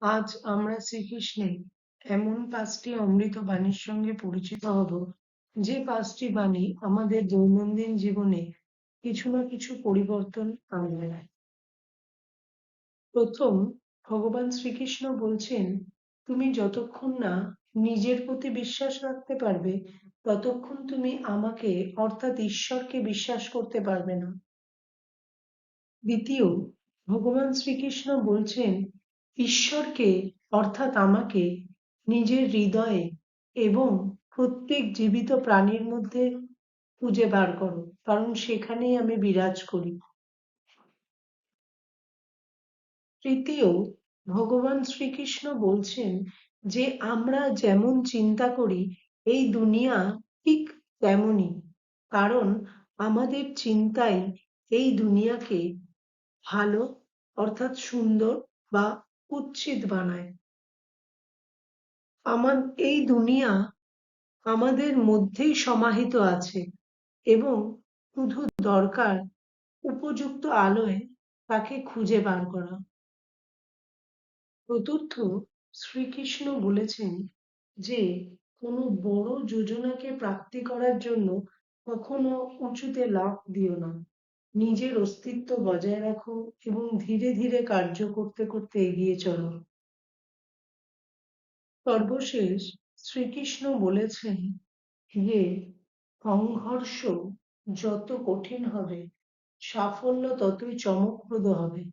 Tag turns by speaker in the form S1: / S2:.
S1: আজ আমরা শ্রীকৃষ্ণের এমন ৫টি অমৃত বাণীর সঙ্গে পরিচিত হব, যে ৫টি বাণী আমাদের দৈনন্দিন জীবনে কিছু না কিছু পরিবর্তন আনবে। প্রথম, ভগবান শ্রীকৃষ্ণ বলছেন, তুমি যতক্ষণ না নিজের প্রতি বিশ্বাস রাখতে পারবে, ততক্ষণ তুমি আমাকে অর্থাৎ ঈশ্বরকে বিশ্বাস করতে পারবে না। দ্বিতীয়, ভগবান শ্রীকৃষ্ণ বলছেন, ঈশ্বরকে অর্থাৎ আমাকে নিজের হৃদয়ে এবং প্রত্যেক জীবিত প্রাণীর মধ্যে খুঁজে বার করো, কারণ সেখানেই আমি বিরাজ করি। তৃতীয়, ভগবান শ্রীকৃষ্ণ বলছেন যে আমরা যেমন চিন্তা করি এই দুনিয়া ঠিক তেমনই, কারণ আমাদের চিন্তাই এই দুনিয়াকে ভালো অর্থাৎ সুন্দর বা কুৎসিত বানায়। আমার এই দুনিয়া আমাদের মধ্যেই সমাহিত আছে এবং শুধু দরকার উপযুক্ত আলোয় তাকে খুঁজে বার করা। চতুর্থ, শ্রীকৃষ্ণ বলেছেন যে কোনো বড় যোজনাকে প্রাপ্তি করার জন্য কখনো উঁচুতে লাফ দিও না, নিজের অস্তিত্ব বজায় রাখো এবং ধীরে ধীরে কার্য করতে করতে এগিয়ে চলো। সর্বশেষ, শ্রীকৃষ্ণ বলেছেন যে সংঘর্ষ যত কঠিন হবে, সাফল্য ততই চমকপ্রদ হবে।